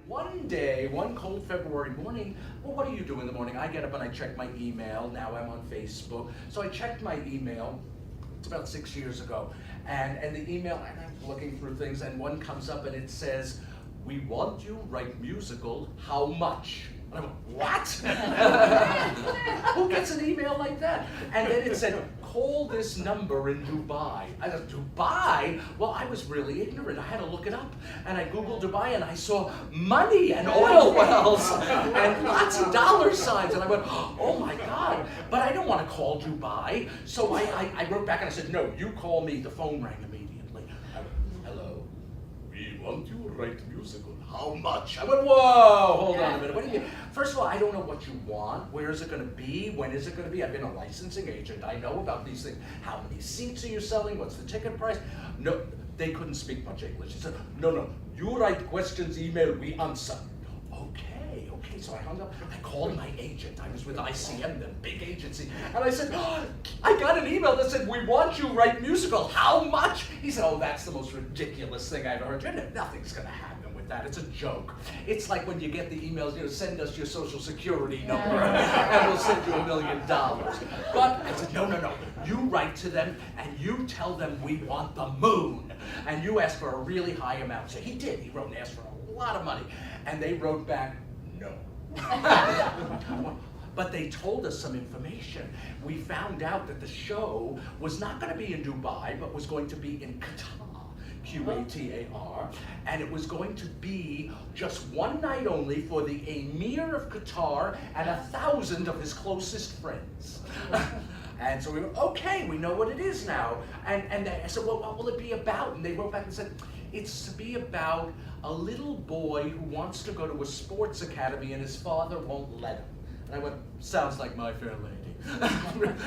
One day, one cold February morning, well, what do you do in the morning? I get up and I check my email. Now I'm on Facebook. So I checked my email. It's about 6 years ago. And the email, and I'm looking through things, and one comes up and it says, "We want you write musical, how much?" And I went, what? Who gets an email like that? And then it said, "Call this number in Dubai." I said, Dubai? Well, I was really ignorant. I had to look it up. And I Googled Dubai and I saw money and oil wells and lots of dollar signs. And I went, oh my God. But I don't want to call Dubai. So I wrote back and I said, "No, you call me." The phone rang immediately. I went, "Hello, we want you to write musical. How much?" I went, whoa, hold on a minute. What do you mean? First of all, I don't know what you want. Where is it going to be? When is it going to be? I've been a licensing agent. I know about these things. How many seats are you selling? What's the ticket price? No, they couldn't speak much English. He said, no, you write questions, email, we answer. Okay, so I hung up. I called my agent. I was with ICM, the big agency. And I said, I got an email that said, "We want you to write musical. How much?" He said, "Oh, that's the most ridiculous thing I've ever heard. Nothing's going to happen with that. It's a joke. It's like when you get the emails, send us your social security number and we'll send you $1 million. But I said, no. You write to them and you tell them we want the moon. And you ask for a really high amount." So he did. He wrote and asked for a lot of money. And they wrote back, "No." But they told us some information. We found out that the show was not going to be in Dubai, but was going to be in Qatar, Qatar, and it was going to be just one night only for the Emir of Qatar and 1,000 of his closest friends. And so we were, okay, we know what it is now. And I said, well, what will it be about? And they wrote back and said, it's to be about a little boy who wants to go to a sports academy and his father won't let him. And I went, sounds like My Fair Lady.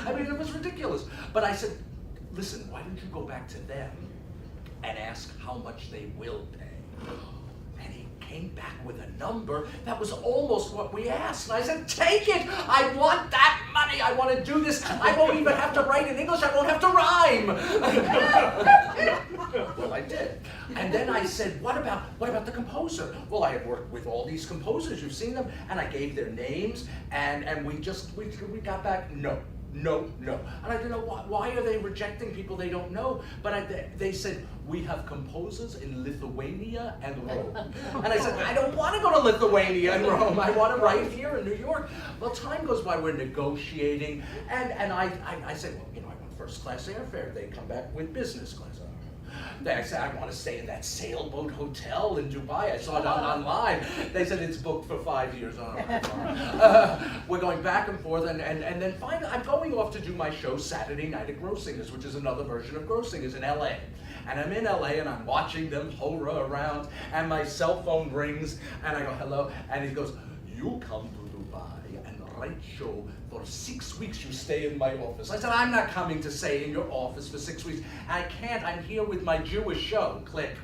I mean, it was ridiculous. But I said, listen, why don't you go back to them and ask how much they will pay? And he came back with a number that was almost what we asked. And I said, take it! I want that money! I want to do this! I won't even have to write in English, I won't have to rhyme! Well, I did. And then I said, what about the composer? Well, I had worked with all these composers, you've seen them, and I gave their names, and we got back, no. And I don't know why are they rejecting people they don't know? But they said, we have composers in Lithuania and Rome. And I said, I don't want to go to Lithuania and Rome. I want to write here in New York. Well, time goes by, we're negotiating. And I said, well, I want first class airfare. They come back with business class. I said, I want to stay in that sailboat hotel in Dubai. I saw it online. They said it's booked for 5 years. We're going back and forth, and then finally, I'm going off to do my show Saturday night at Grossingers, which is another version of Grossingers in LA. And I'm in LA, and I'm watching them hurrah around, and my cell phone rings, and I go, hello, and he goes, you come to Dubai and write show for 6 weeks, you stay in my office. I said, I'm not coming to stay in your office for 6 weeks. I can't, I'm here with my Jewish show. Click.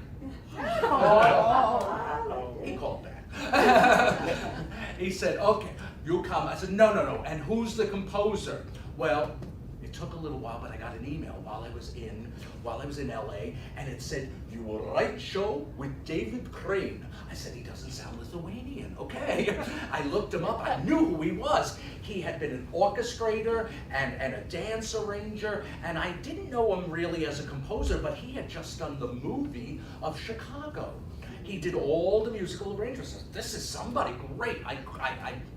He called back. He said, okay, you come. I said, no. And who's the composer? Well, it took a little while, but I got an email while I was in LA, and it said, you will write show with David Crane. I said, he doesn't sound Lithuanian. Okay. I looked him up. I knew who he was. He had been an orchestrator and a dance arranger, and I didn't know him really as a composer, but he had just done the movie of Chicago. He did all the musical arrangements. This is somebody great. I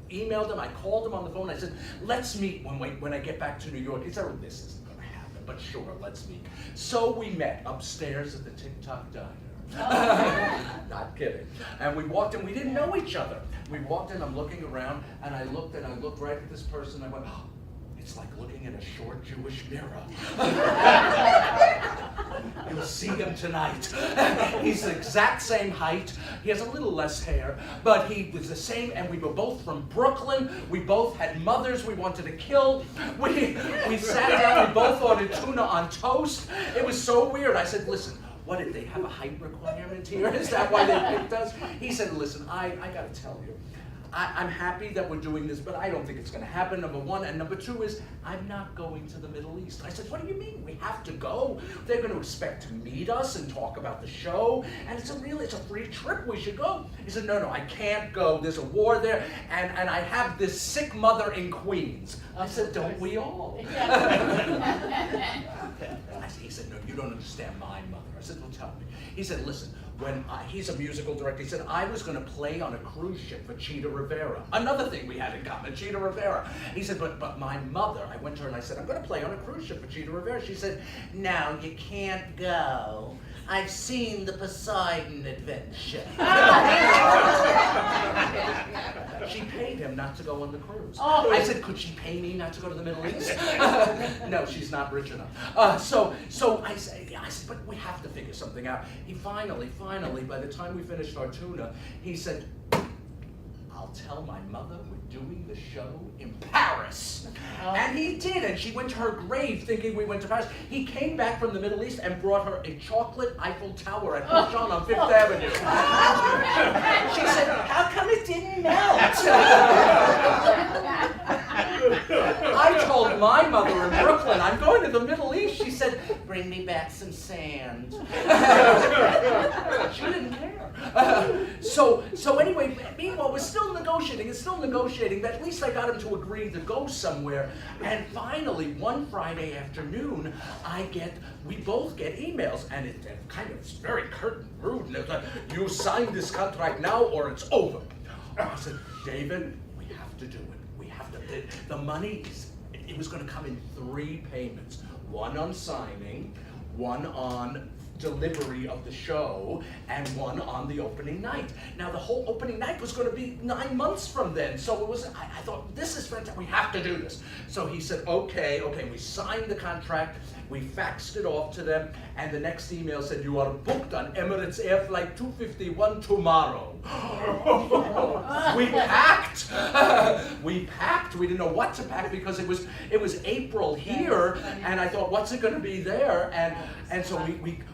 emailed him, I called him on the phone, I said, let's meet when I get back to New York. He said, oh, this isn't going to happen, but sure, let's meet. So we met upstairs at the TikTok Diner. Not kidding. And we walked in, we didn't know each other. We walked in, I'm looking around, and I looked right at this person, I went, oh, it's like looking in a short Jewish mirror. You'll see him tonight. He's the exact same height. He has a little less hair, but he was the same, and we were both from Brooklyn. We both had mothers we wanted to kill. We sat down, we both ordered tuna on toast. It was so weird. I said, listen, what, did they have a height requirement here? Is that why they picked us? He said, listen, I got to tell you, I'm happy that we're doing this, but I don't think it's going to happen, number one. And number two is, I'm not going to the Middle East. I said, what do you mean? We have to go. They're going to expect to meet us and talk about the show. And it's a free trip. We should go. He said, no, I can't go. There's a war there. And I have this sick mother in Queens. I said, don't we all? He said, no, you don't understand my mother. I said, well, tell me. He said, listen, he's a musical director. He said, I was going to play on a cruise ship for Cheetah Rivera. Another thing we had in common, Cheetah Rivera. He said, but my mother, I went to her and I said, I'm going to play on a cruise ship for Cheetah Rivera. She said, no, you can't go. I've seen the Poseidon Adventure. She paid him not to go on the cruise. Oh. I said, could she pay me not to go to the Middle East? No, she's not rich enough. So I said, but we have to figure something out. He finally, by the time we finished our tuna, he said, I'll tell my mother we're doing the show in Paris. And he did, and she went to her grave thinking we went to Paris. He came back from the Middle East and brought her a chocolate Eiffel Tower at Bouchon on Fifth Avenue. She said, how come it didn't melt? I told my mother in Brooklyn, I'm going to the Middle East. She said, bring me back some sand. She didn't care. So anyway, meanwhile, we're still negotiating, but at least I got him to agree to go somewhere. And finally, one Friday afternoon, we both get emails, and it kind of very curt and rude. And it's like, you sign this contract now or it's over. I said, David, we have to do it. We have to. The money it was going to come in 3 payments. One on signing, one on delivery of the show, and one on the opening night. Now the whole opening night was going to be 9 months from then, so it was. I thought, this is fantastic. We have to do this. So he said, okay. We signed the contract. We faxed it off to them, and the next email said, you are booked on Emirates Air Flight 251 tomorrow. We packed. We didn't know what to pack because it was April here, and I thought, what's it going to be there? And so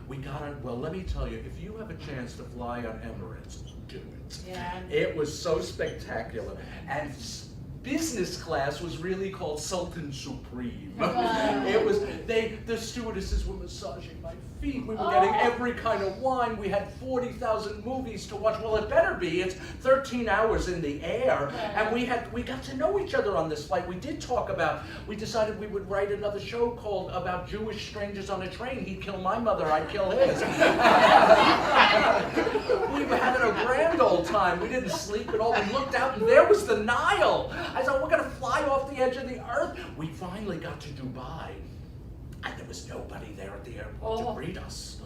we got on. Well, let me tell you, if you have a chance to fly on Emirates, do it. Yeah. It was so spectacular. And business class was really called Sultan Supreme. It was, the stewardesses were massaging my feet. We were getting every kind of wine. We had 40,000 movies to watch. Well, it better be. It's 13 hours in the air. And we got to know each other on this flight. We decided we would write another show called about Jewish strangers on a train. He'd kill my mother, I'd kill his. We were having a grand old time. We didn't sleep at all. We looked out and there was the Nile. I thought, we're going to fly off the edge of the earth. We finally got to Dubai, and there was nobody there at the airport to greet us.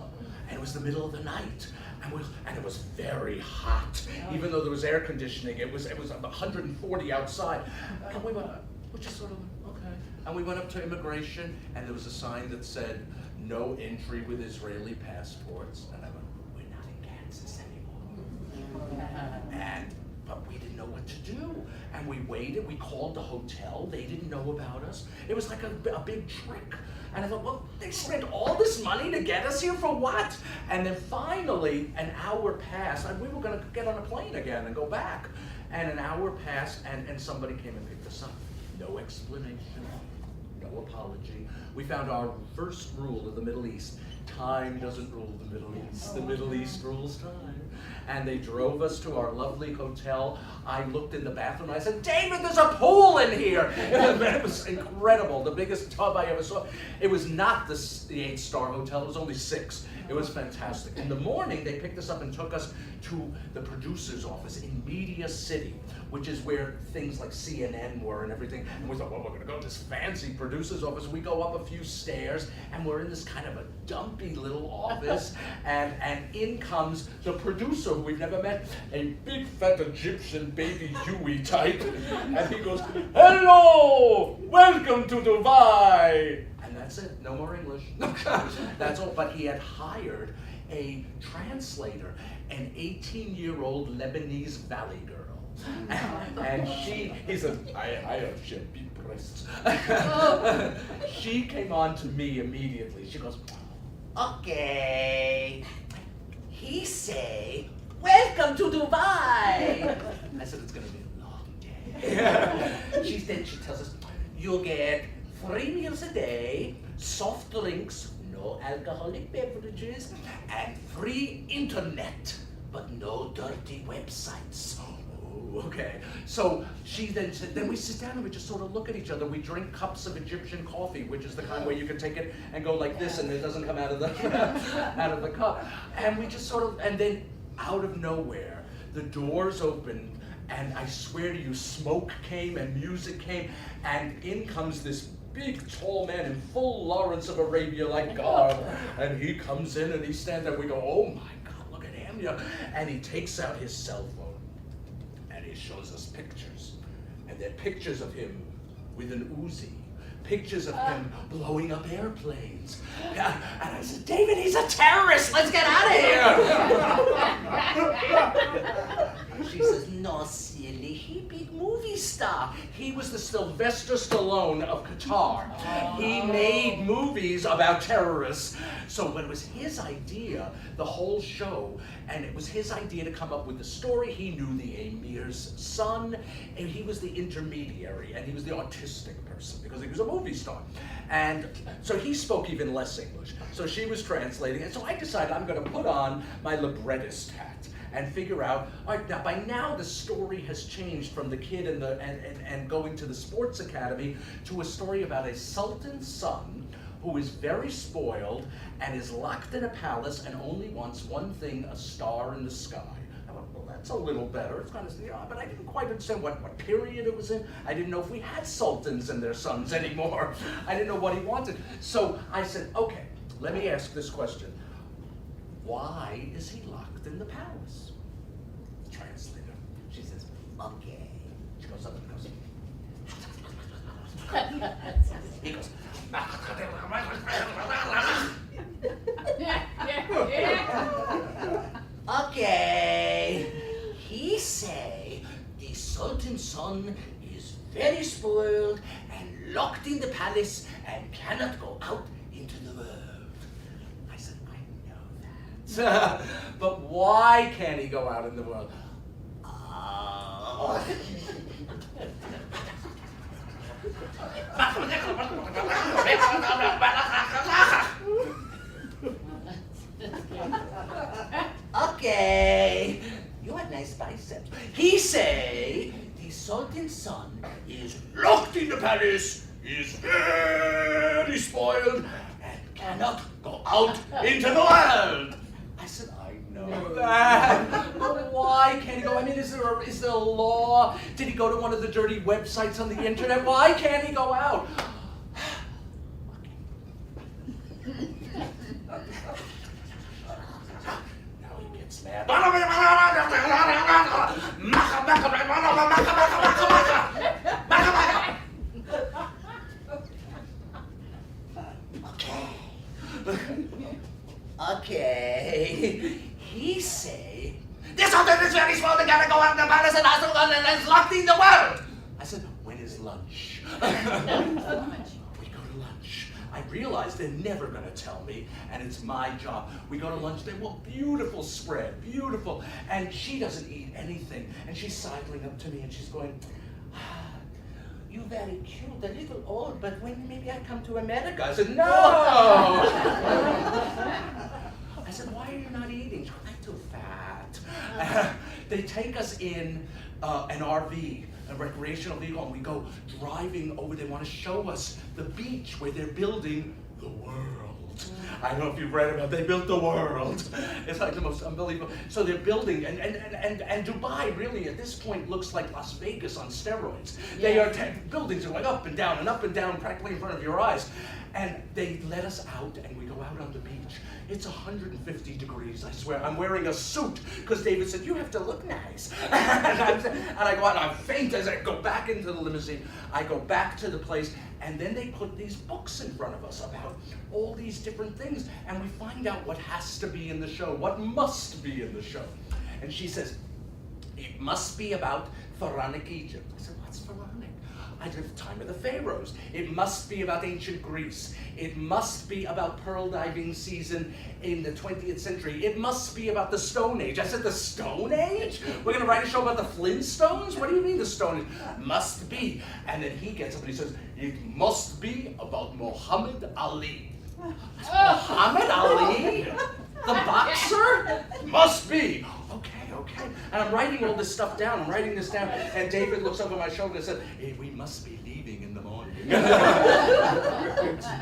And it was the middle of the night, and it was very hot. Even though there was air conditioning, it was 140 outside. And we just sort of, okay. And we went up to immigration, and there was a sign that said, no entry with Israeli passports. And I went, we're not in Kansas anymore. But we didn't know what to do. And we waited, we called the hotel, they didn't know about us. It was like a big trick. And I thought, well, they spent all this money to get us here for what? And then finally, an hour passed, and we were gonna get on a plane again and go back. And an hour passed, and somebody came and picked us up. No explanation, no apology. We found our first rule of the Middle East. Time doesn't rule the Middle East. The Middle East rules time. And they drove us to our lovely hotel. I looked in the bathroom and I said, David, there's a pool in here. It was incredible, the biggest tub I ever saw. It was not the 8-star hotel, it was only 6. It was fantastic. In the morning, they picked us up and took us to the producer's office in Media City, which is where things like CNN were and everything. And we thought, well, we're going to go to this fancy producer's office. We go up a few stairs, and we're in this kind of a dumpy little office, and in comes the producer who we've never met, a big fat Egyptian baby Huey type, and he goes, hello, welcome to Dubai. And that's it, no more English. That's all, but he had hired a translator, an 18-year-old Lebanese valley girl. And he said, I have big breasts. She came on to me immediately. She goes, okay, he say, welcome to Dubai. I said, it's going to be a long Then she tells us, you'll get 3 meals a day, soft drinks, no alcoholic beverages, and free internet, but no dirty websites. Oh, okay. So she then said, then we sit down and we just sort of look at each other. We drink cups of Egyptian coffee, which is the kind where you can take it and go like this and it doesn't come out of the out of the cup. And we just sort of, and then out of nowhere, the doors opened, and I swear to you, smoke came and music came, and in comes this big, tall man in full Lawrence of Arabia-like garb, and he comes in and he stands there. We go, oh my God, look at him, you know. And he takes out his cell phone, and he shows us pictures, and they're pictures of him with an Uzi. Pictures of him blowing up airplanes. And I said, David, he's a terrorist. Let's get out of here. She says, no, silly, he big movie star. He was the Sylvester Stallone of Qatar. He made movies about terrorists. So it was his idea, the whole show, and it was his idea to come up with the story. He knew the emir's son, and he was the intermediary, and he was the autistic person because he was a movie star. And so he spoke even less English. So she was translating, and so I decided I'm going to put on my librettist hat and figure out, all right, now by now the story has changed from the kid and going to the sports academy to a story about a sultan's son who is very spoiled and is locked in a palace and only wants one thing, a star in the sky. I went, well, that's a little better. It's kind of, yeah, but I didn't quite understand what period it was in. I didn't know if we had sultans and their sons anymore. I didn't know what he wanted. So I said, okay, let me ask this question. Why is he locked in the palace? Translator. She says, okay. She goes up and goes, he goes, okay. He say the Sultan's son is very spoiled and locked in the palace and cannot go out into the world. I said, I know that. But why can't he go out in the world? Okay, you had nice biceps. He say the Sultan's son is locked in the palace, is very spoiled, and cannot go out into the world. I said, I know that. But why can't he go? I mean, is there a law? Did he go to one of the dirty websites on the internet? Why can't he go out? Now he gets mad. Okay. He say, this Sultan is very small, they gotta go out in the palace and is locked in the world. I said, when is lunch? We go to lunch. I realized they're never gonna tell me, and it's my job. We go to lunch, they well, beautiful spread, beautiful. And she doesn't eat anything. And she's sidling up to me and she's going, you very cute, a little old, but when maybe I come to America? I said, no! I said, why are you not eating? I'm too fat. They take us in an RV, a recreational vehicle, and we go driving over. They want to show us the beach where they're building the world. I don't know if you've read about it, they built the world. It's like the most unbelievable. So they're building, and Dubai really at this point looks like Las Vegas on steroids. Yeah. They are buildings are going up and down, practically in front of your eyes. And they let us out, and we go out on the beach. It's 150 degrees, I swear. I'm wearing a suit, because David said, you have to look nice. and I go out, and I'm faint as I go back into the limousine. I go back to the place, and then they put these books in front of us about all these different things, and we find out what has to be in the show, what must be in the show. And she says, it must be about Pharaonic Egypt. I said, what's Pharaonic? I said, the time of the pharaohs. It must be about ancient Greece. It must be about pearl diving season in the 20th century. It must be about the Stone Age. I said, the Stone Age? We're going to write a show about the Flintstones? What do you mean the Stone Age? Must be. And then he gets up and he says, it must be about Muhammad Ali. Muhammad Ali? The boxer? Must be. Okay. And I'm writing all this stuff down. I'm writing this down. And David looks over my shoulder and said, hey, we must be leaving in the morning.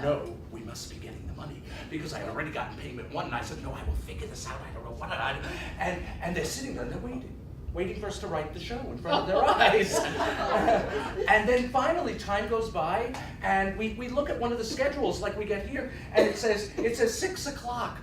No, we must be getting the money. Because I had already gotten payment one. And I said, no, I will figure this out. I don't know what I do. And they're sitting there and they're waiting for us to write the show in front of their eyes. And then finally time goes by and we look at one of the schedules like we get here and it says 6 o'clock.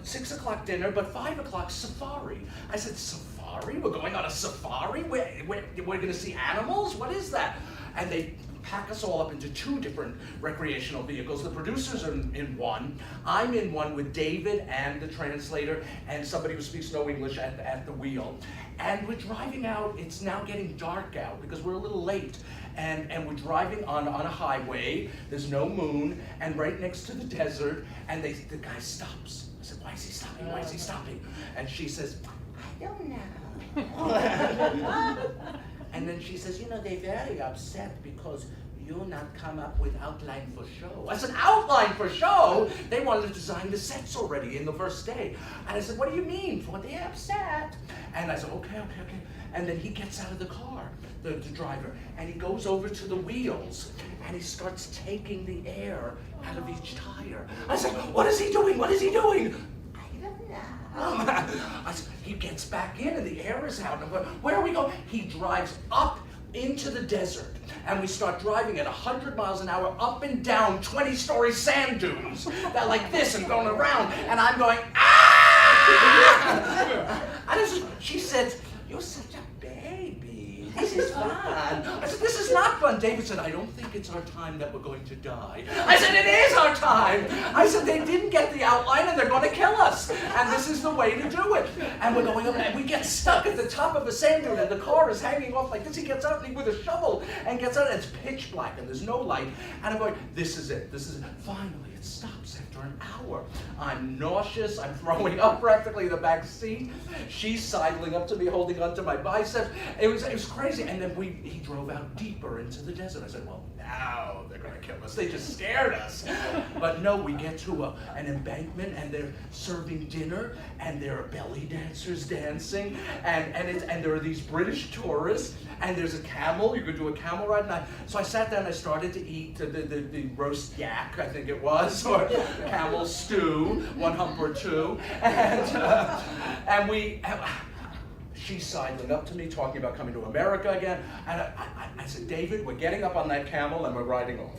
6 o'clock dinner, but 5 o'clock safari. I said, safari? We're going on a safari? We're going to see animals? What is that? And they pack us all up into 2 different recreational vehicles. The producers are in one. I'm in one with David and the translator and somebody who speaks no English at the wheel. And we're driving out. It's now getting dark out because we're a little late. And we're driving on a highway. There's no moon. And right next to the desert. And the guy stops. I said, why is he stopping? Why is he stopping? And she says, I don't know. And then she says, you know, they're very upset because you not come up with outline for show. I said, outline for show? They wanted to design the sets already in the first day. And I said, what do you mean? Well, they're upset. And I said, okay. And then he gets out of the car, the driver, and he goes over to the wheels, and he starts taking the air out of each tire. I said, what is he doing? What is he doing? I don't know. I said, he gets back in, and the air is out. And where are we going? He drives up into the desert, and we start driving at 100 miles an hour up and down 20-story sand dunes that like this and going around, and I'm going, ah! She said, you're such a baby. This is fun. I said, this is not fun. David said, I don't think it's our time that we're going to die. I said, it is our time. I said, they didn't get the outline and they're going to kill us. And this is the way to do it. And we're going up and we get stuck at the top of a sand dune and the car is hanging off like this. He gets out with a shovel and gets out and it's pitch black and there's no light. And I'm going, this is it. Finally, it stops after an hour. I'm nauseous. I'm throwing up practically in the back seat. She's sidling up to me, holding onto my biceps. It was crazy. And then he drove out deeper into the desert. I said, well, now they're going to kill us. They just scared us. But no, we get to an embankment and they're serving dinner and there are belly dancers dancing and there are these British tourists and there's a camel. You could do a camel ride. So I sat down and I started to eat the roast yak, I think it was, or camel stew, 1 hump or 2. And she's sidling up to me, talking about coming to America again. And I said, David, we're getting up on that camel and we're riding off.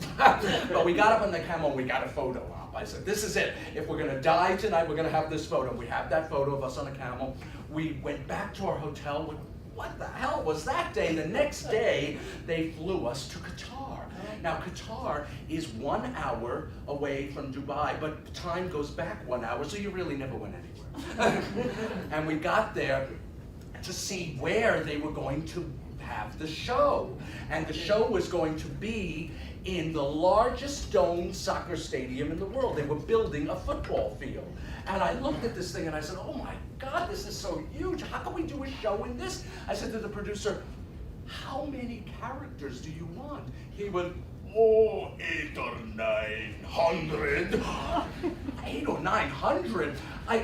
But we got up on the camel and we got a photo op. I said, this is it. If we're going to die tonight, we're going to have this photo. We have that photo of us on a camel. We went back to our hotel. What the hell was that day? The next day, they flew us to Qatar. Now, Qatar is 1 hour away from Dubai, but time goes back 1 hour, so you really never went anywhere. And we got there to see where they were going to have the show. And the show was going to be in the largest domed soccer stadium in the world. They were building a football field. And I looked at this thing and I said, oh my God, this is so huge. How can we do a show in this? I said to the producer, how many characters do you want? He went, 8 or 900. 8 or 900?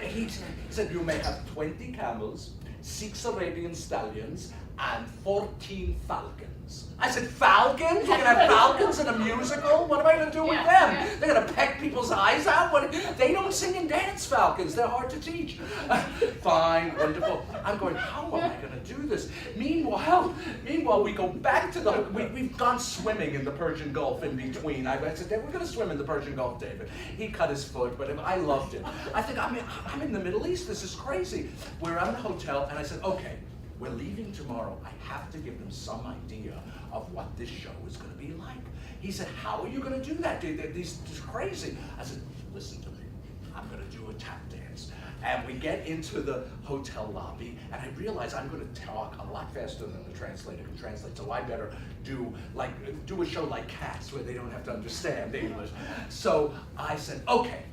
He said, you may have 20 camels, 6 Arabian stallions, and 14 falcons. I said, falcons? We're going to have falcons in a musical? What am I going to do with them? Yeah. They're going to peck people's eyes out? They don't sing and dance, falcons. They're hard to teach. Fine, wonderful. I'm going, how am I going to do this? Meanwhile, we go back to we've gone swimming in the Persian Gulf in between. I said, we're going to swim in the Persian Gulf, David. He cut his foot, but I loved it. I think, I'm in the Middle East. This is crazy. We're at a hotel, and I said, okay, we're leaving tomorrow. I have to give them some idea of what this show is going to be like. He said, how are you going to do that? This is crazy. I said, listen to me. I'm going to do a tap dance. And we get into the hotel lobby, and I realize I'm going to talk a lot faster than the translator can translate, so I better do a show like Cats, where they don't have to understand English. So I said, okay,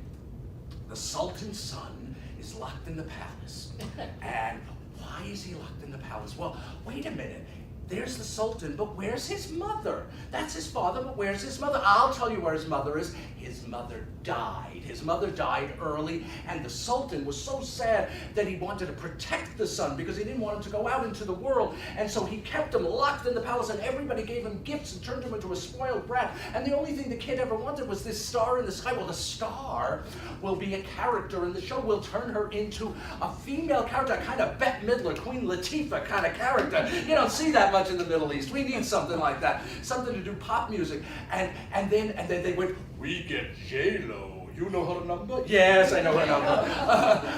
the Sultan's son is locked in the palace. And why is he locked in the palace? Well, wait a minute. There's the Sultan, but where's his mother? That's his father, but where's his mother? I'll tell you where his mother is. His mother died. His mother died early, and the Sultan was so sad that he wanted to protect the son because he didn't want him to go out into the world. And so he kept him locked in the palace, and everybody gave him gifts and turned him into a spoiled brat. And the only thing the kid ever wanted was this star in the sky. Well, the star will be a character in the show. We'll turn her into a female character, a kind of Bette Midler, Queen Latifah kind of character. You don't see that much in the Middle East. We need something like that, something to do pop music. And then they went, we get J-Lo. You know her number? Yes, I know her number.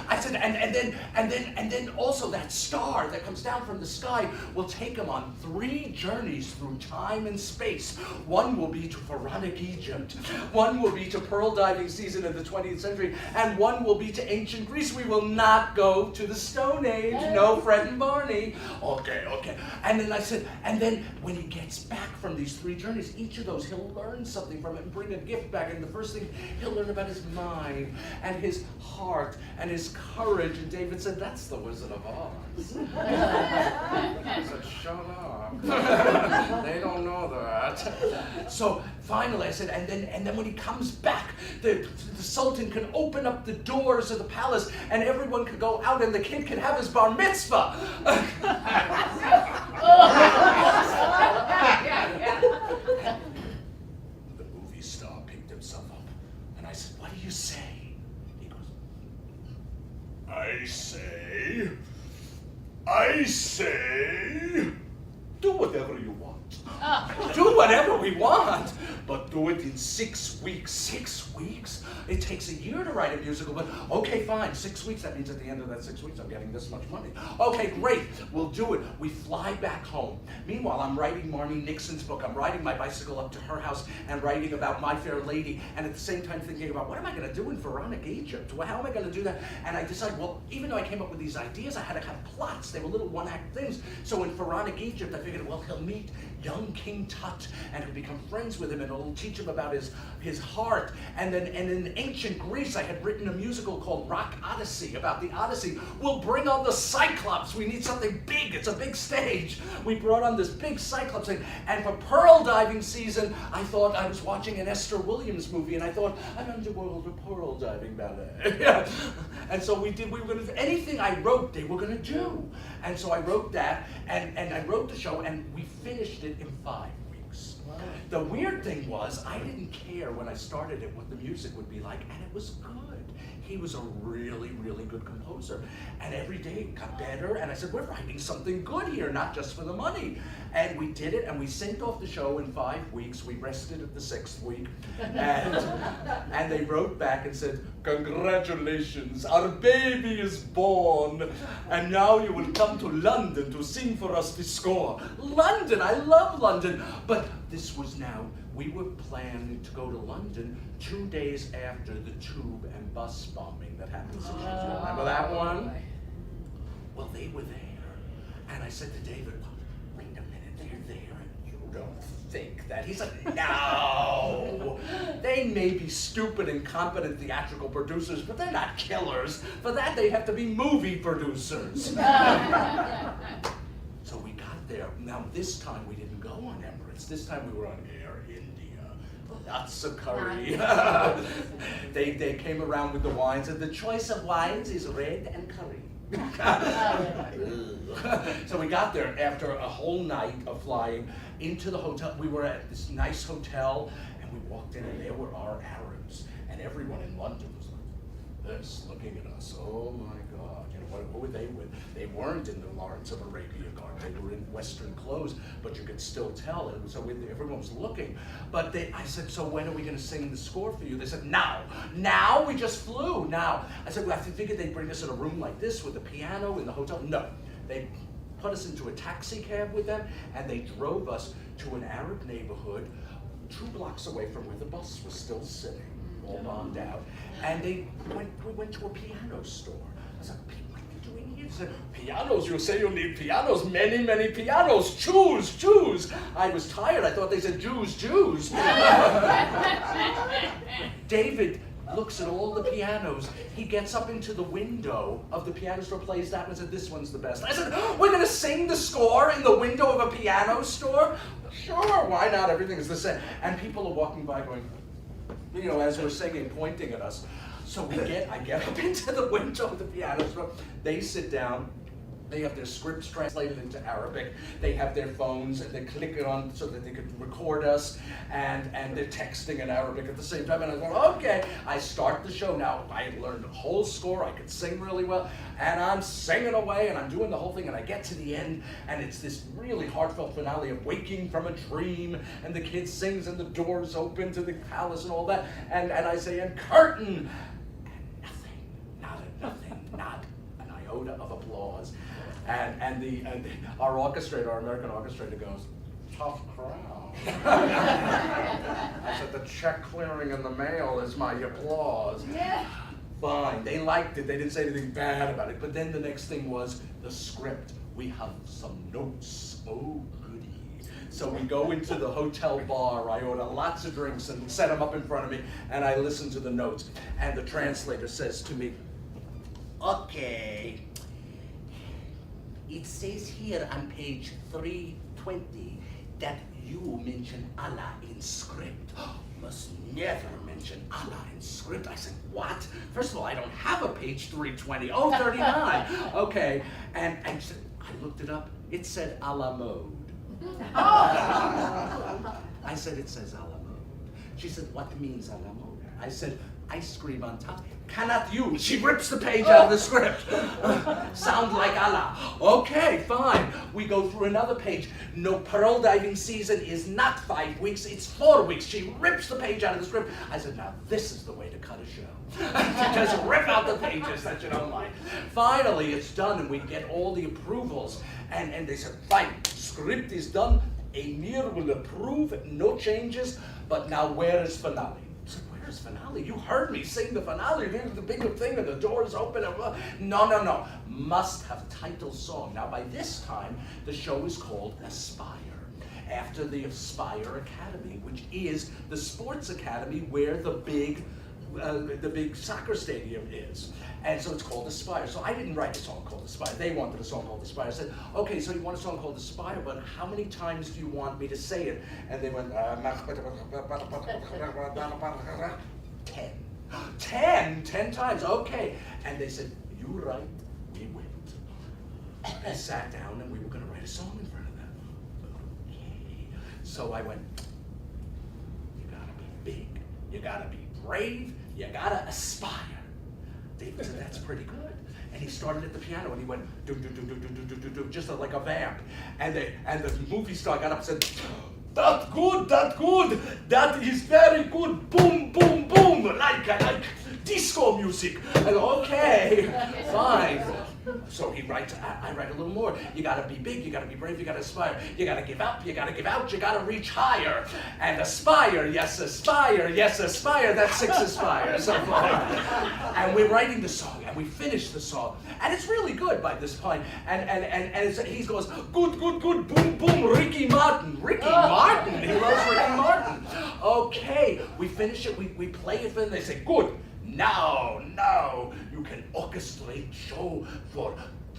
I said, and then also that star that comes down from the sky will take him on 3 journeys through time and space. One will be to Pharaonic Egypt, one will be to pearl diving season in the 20th century, and one will be to ancient Greece. We will not go to the Stone Age. No Fred and Barney. Okay. And then I said, and then when he gets back from these 3 journeys, each of those he'll learn something from it and bring a gift back. And the first thing he'll learn about his mind and his heart and his courage. And David said, that's the Wizard of Oz. I said, shut up. They don't know that. So finally I said, and then when he comes back, the Sultan can open up the doors of the palace and everyone can go out and the kid can have his bar mitzvah. The movie star picked himself up. And I said, what do you say? He goes, I say, do whatever you want. Do whatever we want, but do it in 6 weeks. 6 weeks? It takes a year to write a musical, but okay, fine, 6 weeks. That means at the end of that 6 weeks, I'm getting this much money. Okay, great, we'll do it. We fly back home. Meanwhile, I'm writing Marnie Nixon's book. I'm riding my bicycle up to her house and writing about My Fair Lady, and at the same time thinking about, what am I going to do in Pharaonic Egypt? How am I going to do that? And I decided, well, even though I came up with these ideas, I had to have plots. They were little one-act things. So in Pharaonic Egypt, I figured, well, he'll meet young King Tut, and he'll become friends with him, and it'll teach him about his heart. And in ancient Greece, I had written a musical called Rock Odyssey, about the Odyssey. We'll bring on the Cyclops. We need something big. It's a big stage. We brought on this big Cyclops thing. And for pearl diving season, I thought I was watching an Esther Williams movie, and I thought, an underworld of pearl diving ballet. And so we were going to, anything I wrote, they were going to do. And so I wrote that, and I wrote the show, and we finished it in 5 weeks. Wow. The weird thing was, I didn't care when I started it what the music would be like, and it was good. He was a really, really good composer. And every day it got better, and I said, we're writing something good here, not just for the money. And we did it, and we sent off the show in 5 weeks. We rested at the 6th week. And they wrote back and said, congratulations, our baby is born. And now you will come to London to sing for us the score. London, I love London. But this was now, we were planning to go to London 2 days after the tube and bus bombing that happened 6 years ago. Remember that one? Well, they were there. And I said to David, wait a minute, they're there, and you don't think that? He's like, no. They may be stupid, incompetent theatrical producers, but they're not killers. For that, they'd have to be movie producers. So we got there. Now, this time we didn't go on Emirates. This time we were on Air India. Lots of curry. They came around with the wines, and the choice of wines is red and curry. So we got there after a whole night of flying into the hotel. We were at this nice hotel, and we walked in, and there were our Arabs, and everyone in London was like this, looking at us. Oh my God! You know, what were they with? They weren't in the Lawrence of Arabia garb. They were in Western clothes, but you could still tell. And so everyone was looking. But I said, so when are we going to sing the score for you? They said, now. Now? We just flew. Now. I said, well, I figured they'd bring us in a room like this with a piano in the hotel. No. They put us into a taxi cab with them, and they drove us to an Arab neighborhood 2 blocks away from where the bus was still sitting, all bombed out. And we went to a piano store. said, pianos, you say you need pianos, many, many pianos, choose, choose. I was tired, I thought they said Jews, Jews. David looks at all the pianos. He gets up into the window of the piano store, plays that one, and said, this one's the best. I said, we're gonna sing the score in the window of a piano store? Sure, why not? Everything is the same. And people are walking by going, as we're singing, pointing at us. So I get up into the window of the piano store. They sit down. They have their scripts translated into Arabic. They have their phones and they click it on so that they could record us, and they're texting in Arabic at the same time. And I go, okay. I start the show. Now, I had learned the whole score. I could sing really well. And I'm singing away and I'm doing the whole thing. And I get to the end and it's this really heartfelt finale of waking from a dream. And the kid sings and the doors open to the palace and all that. And I say, and curtain. And not an iota of applause. And our orchestrator, our American orchestrator goes, tough crowd. I said, the check clearing in the mail is my applause. Yeah. Fine, they liked it, they didn't say anything bad about it. But then the next thing was the script. We have some notes, oh goody. So we go into the hotel bar, I order lots of drinks and set them up in front of me, and I listen to the notes. And the translator says to me, okay. It says here on page 320 that you mention Allah in script. Must never mention Allah in script. I said, what? First of all, I don't have a page 320. Oh, 39. Okay. And she said, I looked it up. It said Allah mode. I said, it says Allah mode. She said, what means Allah mode? I said, ice cream on top. Cannot use. She rips the page out of the script. Sound like Allah. Okay, fine. We go through another page. No, pearl diving season is not 5 weeks, it's 4 weeks. She rips the page out of the script. I said, now this is the way to cut a show. Just rip out the pages that you don't like. Finally, it's done and we get all the approvals. And they said, fine, script is done. Emir will approve, no changes, but now where is finale? Finale. You heard me sing the finale. The big thing and the doors open. And, no. Must have title song. Now, by this time, the show is called Aspire, after the Aspire Academy, which is the sports academy where the big soccer stadium is. And so it's called Aspire. So I didn't write a song called Aspire. They wanted a song called Aspire. I said, okay, so you want a song called Aspire, but how many times do you want me to say it? And they went, 10. 10 times, okay. And they said, you write, we wait. I sat down and we were gonna write a song in front of them. Okay. So I went, you gotta be big, you gotta be brave, you gotta aspire. David said, that's pretty good. And he started at the piano and he went do do do do do do do do do, just like a vamp. And the movie star got up and said, that good, that is very good, boom, boom, boom, like disco music. I go, okay, fine. So he writes, I write a little more. You gotta be big, you gotta be brave, you gotta aspire. You gotta give up, you gotta give out, you gotta reach higher. And aspire, yes, aspire, that's 6 aspires. And we're writing the song, and we finish the song. And it's really good by this point. And he goes, good, boom, boom, Ricky Martin. Ricky Martin, he loves Ricky Martin. Okay, we finish it, we play it for them, they say, good. Now, you can orchestrate show for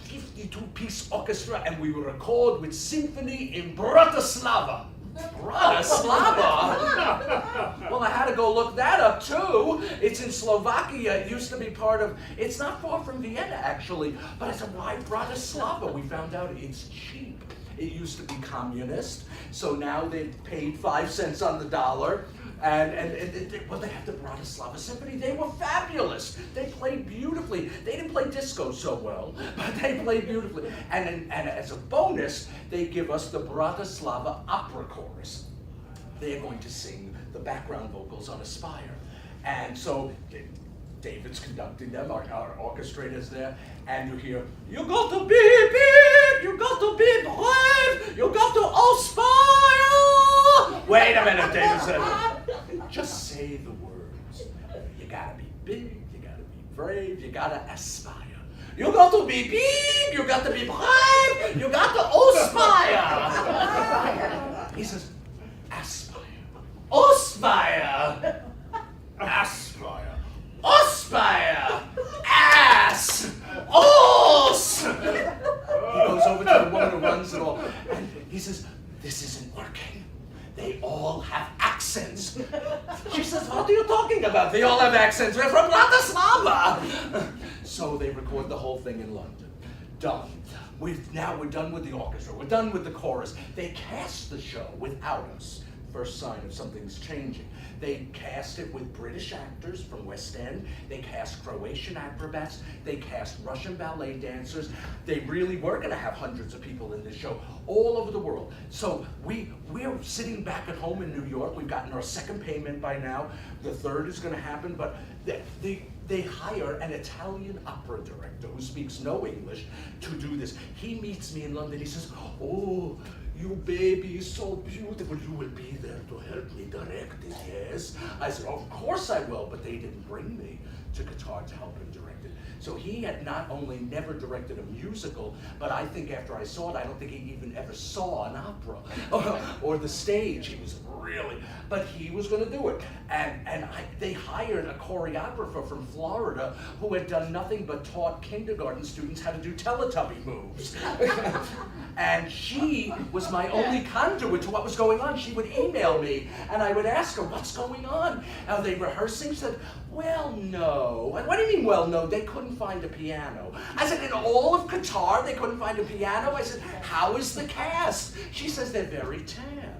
52-piece orchestra, and we will record with symphony in Bratislava. Bratislava? Well, I had to go look that up too. It's in Slovakia. It used to be part of, it's not far from Vienna actually, but I said, why Bratislava? We found out it's cheap. It used to be communist, so now they've paid 5 cents on the dollar. And well, they had the Bratislava Symphony. They were fabulous. They played beautifully. They didn't play disco so well, but they played beautifully. And as a bonus, they give us the Bratislava Opera Chorus. They're going to sing the background vocals on Aspire. And so David's conducting them, our orchestrator's there, and you hear, you got to be big, you got to be brave, you got to aspire. Wait a minute, David said. Just say the words. You gotta be big, you gotta be brave, you gotta aspire. You got to be big, you got to be brave, you got to aspire. He says, aspire, aspire, aspire, aspire, ass, os. He goes over to the woman who runs it all, and he says, this isn't working. They all have accents. She says, what are you talking about? They all have accents. We're from Bratislava. So they record the whole thing in London. Done. Now we're done with the orchestra. We're done with the chorus. They cast the show without us. First sign of something's changing. They cast it with British actors from West End. They cast Croatian acrobats. They cast Russian ballet dancers. They really were going to have hundreds of people in this show all over the world. So we're sitting back at home in New York. We've gotten our second payment by now. The third is going to happen, but they hire an Italian opera director who speaks no English to do this. He meets me in London. He says, oh, you baby is so beautiful. You will be there to help me direct it, yes? I said, of course I will, but they didn't bring me to Qatar to help him direct it. So he had not only never directed a musical, but I think after I saw it, I don't think he even ever saw an opera or the stage. He was really, but he was going to do it. And they hired a choreographer from Florida who had done nothing but taught kindergarten students how to do Teletubby moves. And she was my only conduit to what was going on. She would email me, and I would ask her, what's going on? Are they rehearsing? She said, well, no. And what do you mean, well, no? They couldn't find a piano. I said, in all of Qatar, they couldn't find a piano? I said, how is the cast? She says, they're very tan.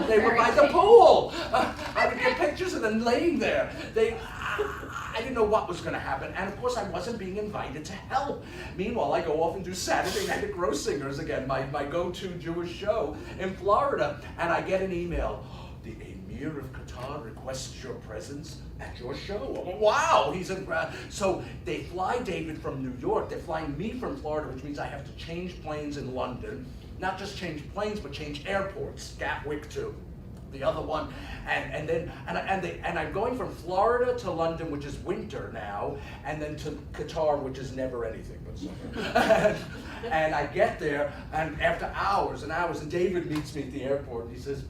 They were by the pool. I would get pictures of them laying there. I didn't know what was going to happen, and of course I wasn't being invited to help. Meanwhile, I go off and do Saturday Night at Gross Singers again, my go-to Jewish show in Florida, and I get an email. The Emir of Qatar requests your presence at your show. Wow! He said, so they fly David from New York. They're flying me from Florida, which means I have to change planes in London. Not just change planes, but change airports. Gatwick too. The other one, and I'm going from Florida to London, which is winter now, and then to Qatar, which is never anything but summer. And I get there, and after hours and hours, and David meets me at the airport, and he says,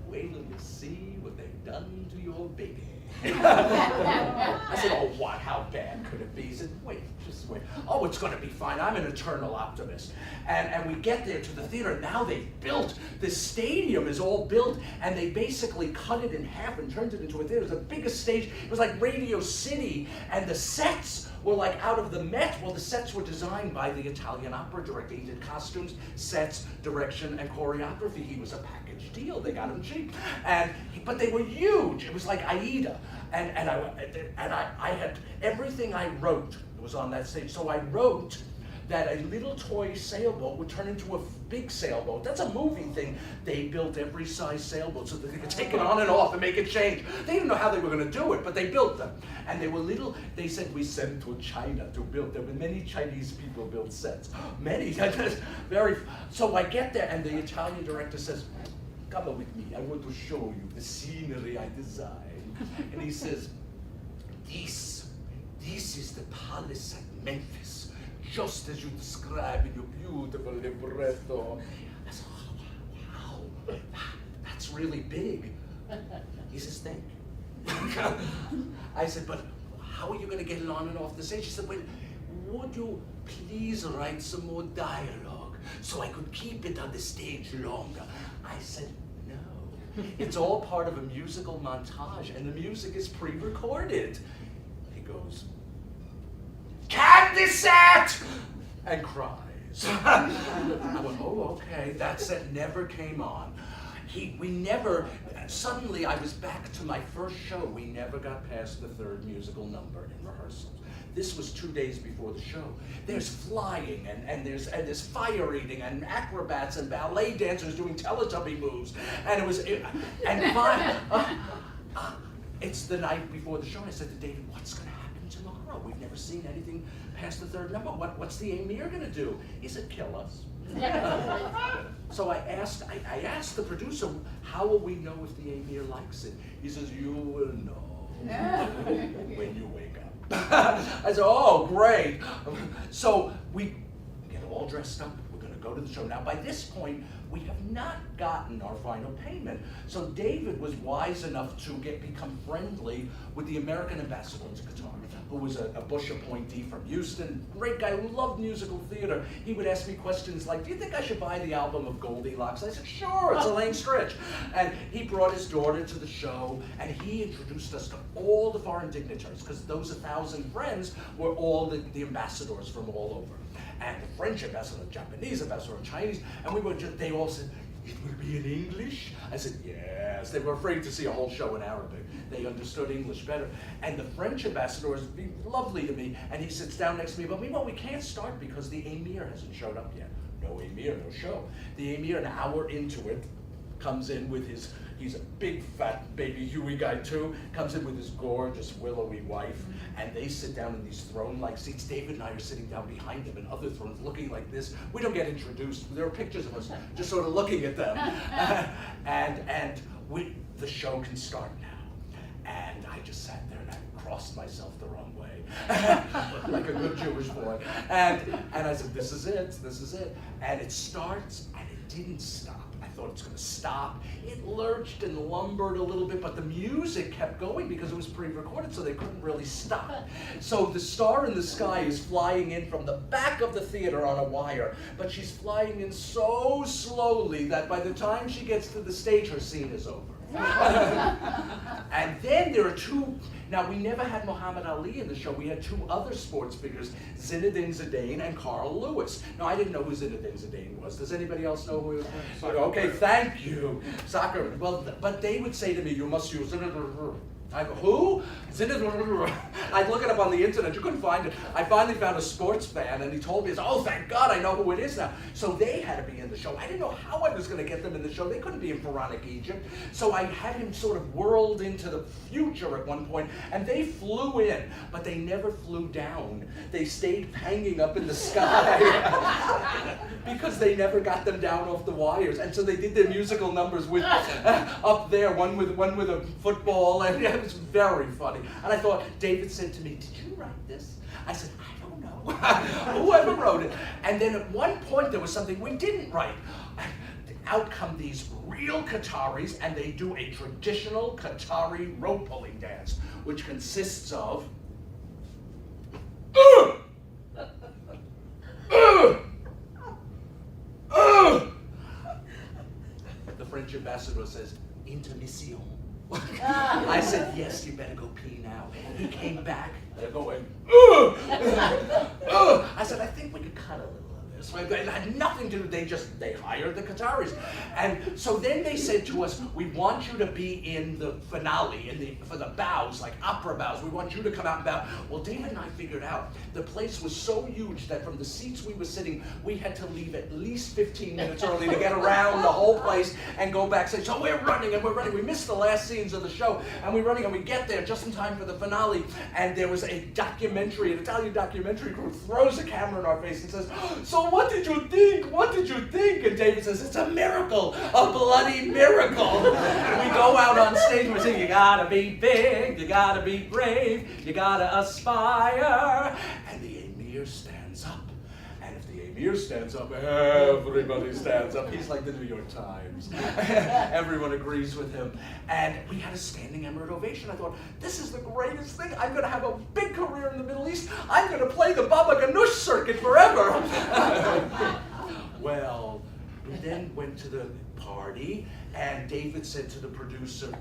"Wait till you see what they've done to your baby." I said, "Oh, what? How bad could it be?" He said, "Wait, just wait. Oh, it's going to be fine. I'm an eternal optimist." And we get there to the theater. Now they've built, this stadium is all built, and they basically cut it in half and turned it into a theater. It was the biggest stage. It was like Radio City, and the sets were like out of the Met. Well, the sets were designed by the Italian opera director. He did costumes, sets, direction, and choreography. He was a package deal. They got him cheap. But they were huge. It was like Aida. And I had, everything I wrote was on that stage. So I wrote that a little toy sailboat would turn into a big sailboat. That's a movie thing. They built every size sailboat so that they could take it on and off and make it change. They didn't know how they were going to do it, but they built them. And they were little, they said, we sent to China to build. There were many Chinese people built sets. Many, so I get there, and the Italian director says, "Come with me, I want to show you the scenery I designed." And he says, this is the palace at Memphis, just as you describe in your beautiful libretto. I said, "Oh, wow, that's really big." He says, "Thank you." I said, "But how are you going to get it on and off the stage?" He said, "Well, would you please write some more dialogue so I could keep it on the stage longer?" I said, "No. It's all part of a musical montage, and the music is pre-recorded." He goes, "Candy set!" and cries. I went, "Oh, okay." That set never came on. Suddenly I was back to my first show. We never got past the third musical number in rehearsals. This was 2 days before the show. There's flying, and there's fire eating, and acrobats and ballet dancers doing Teletubby moves. And it's the night before the show. I said to David, "What's going to happen tomorrow? We've never seen anything past the third number. What's the Emir going to do?" He said, "Kill us." So I asked the producer, "How will we know if the Emir likes it?" He says, "You will know when you wake up." I said, oh, great. So we get all dressed up. We're going to go to the show. Now, by this point, we have not gotten our final payment. So David was wise enough to become friendly with the American ambassador to Qatar, who was a Bush appointee from Houston. Great guy who loved musical theater. He would ask me questions like, do you think I should buy the album of Goldilocks? I said, sure, it's Elaine Stritch. And he brought his daughter to the show, and he introduced us to all the foreign dignitaries, because those 1,000 friends were all the ambassadors from all over. And the French ambassador, the Japanese ambassador, the Chinese, and they all said, it will be in English? I said, yes. They were afraid to see a whole show in Arabic. They understood English better. And the French ambassador was lovely to me, and he sits down next to me, but meanwhile, we can't start because the emir hasn't showed up yet. No emir, no show. The emir, an hour into it, comes in with he's a big fat baby Huey guy too, comes in with his gorgeous willowy wife, and they sit down in these throne-like seats. David and I are sitting down behind them in other thrones looking like this. We don't get introduced. There are pictures of us just sort of looking at them. The show can start now. And I just sat there and I crossed myself the wrong way, like a good Jewish boy. And I said, this is it. And it starts, and it didn't stop. I thought it was going to stop. It lurched and lumbered a little bit, but the music kept going because it was pre-recorded, so they couldn't really stop. So the star in the sky is flying in from the back of the theater on a wire, but she's flying in so slowly that by the time she gets to the stage, her scene is over. And then there are two. Now, we never had Muhammad Ali in the show. We had two other sports figures, Zinedine Zidane and Carl Lewis. Now, I didn't know who Zinedine Zidane was. Does anybody else know who he was? Okay, thank you. Soccer. Well, but they would say to me, you must use Zinedine. I go, who? I'd look it up on the internet. You couldn't find it. I finally found a sports fan, and he told me, oh, thank God, I know who it is now. So they had to be in the show. I didn't know how I was going to get them in the show. They couldn't be in Pharaonic Egypt. So I had him sort of whirled into the future at one point, and they flew in, but they never flew down. They stayed hanging up in the sky because they never got them down off the wires. And so they did their musical numbers with up there, one with a football, and it was very funny. And I thought, David said to me, did you write this? I said, I don't know. Whoever wrote it. And then at one point there was something we didn't write. Out come these real Qataris, and they do a traditional Qatari rope pulling dance, which consists of the French ambassador says, intermission. I said, yes, you better go pee now. He came back, they're going, I said, I think we could cut a little of this. It had nothing to do, they hired the Qataris. And so then they said to us, we want you to be in the finale, for the bows, like opera bows. We want you to come out and bow. Well, David and I figured out, the place was so huge that from the seats we were sitting, we had to leave at least 15 minutes early to get around the whole place and go backstage. So we're running. We missed the last scenes of the show, and we're running, and we get there just in time for the finale. And there was an Italian documentary crew throws a camera in our face and says, so what did you think? What did you think? And David says, it's a miracle, a bloody miracle. We go out on stage and we sing, you gotta be big, you gotta be brave, you gotta aspire. And the emir stands up. And if the emir stands up, everybody stands up. He's like the New York Times. Everyone agrees with him. And we had a standing emirate ovation. I thought, this is the greatest thing. I'm going to have a big career in the Middle East. I'm going to play the Baba Ganoush circuit forever. Well, we then went to the party, and David said to the producer,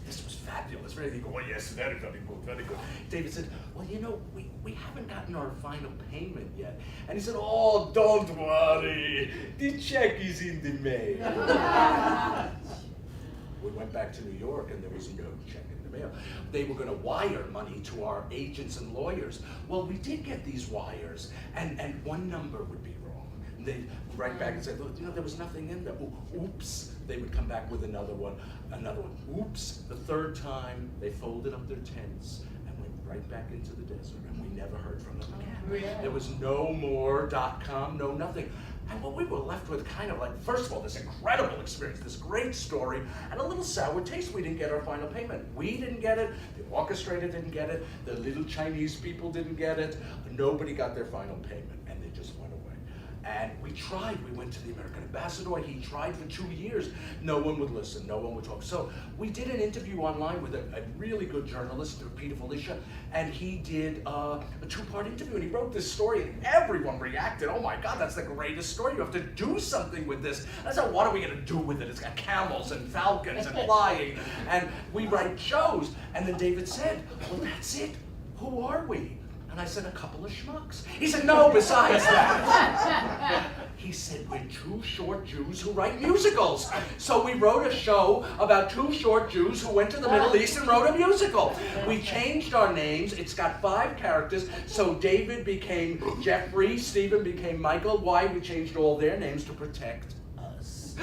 this was fabulous. He go, oh, yes, very, very good, very good. David said, well, you know, we haven't gotten our final payment yet. And he said, oh, don't worry. The check is in the mail. We went back to New York, and there was no check in the mail. They were going to wire money to our agents and lawyers. Well, we did get these wires, and one number would be wrong. And they'd write back and say, look, you know, there was nothing in there. Oops. They would come back with another one. Oops. The third time, they folded up their tents and went right back into the desert, and we never heard from them again. There was no more .com, no nothing. And what we were left with kind of like, first of all, this incredible experience, this great story, and a little sour taste. We didn't get our final payment. We didn't get it, the orchestrator didn't get it, the little Chinese people didn't get it, nobody got their final payment, and they just went away. And we tried, we went to the American ambassador, he tried for 2 years, no one would listen, no one would talk. So we did an interview online with a really good journalist, Peter Felicia, and he did a 2-part interview, and he wrote this story, and everyone reacted, oh my God, that's the greatest story, you have to do something with this. I said, what are we gonna do with it? It's got camels and falcons and flying, and we write shows. And then David said, well, that's it, who are we? And I said, a couple of schmucks. He said, no, besides that. He said, we're 2 short Jews who write musicals. So we wrote a show about 2 short Jews who went to the Middle East and wrote a musical. We changed our names. It's got 5 characters. So David became Jeffrey, Stephen became Michael. Why? We changed all their names to protect us.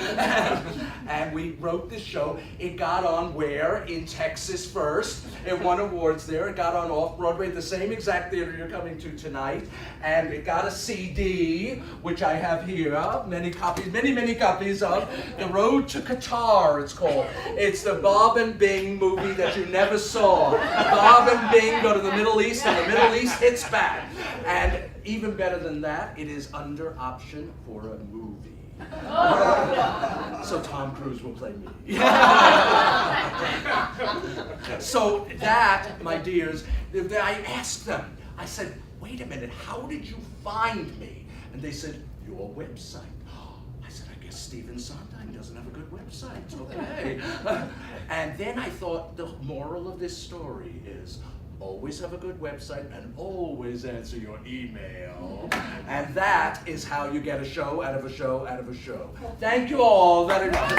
And we wrote this show. It got on where? In Texas first. It won awards there. It got on Off-Broadway, the same exact theater you're coming to tonight. And it got a CD, which I have here, many copies of. The Road to Qatar, it's called. It's the Bob and Bing movie that you never saw. Bob and Bing go to the Middle East, and the Middle East hits back. And even better than that, it is under option for a movie. So Tom Cruise will play me. So that, my dears, I asked them, I said, wait a minute, how did you find me? And they said, your website. I said, I guess Stephen Sondheim doesn't have a good website, okay. And then I thought the moral of this story is, always have a good website and always answer your email. And that is how you get a show out of a show out of a show. Thank you all very much.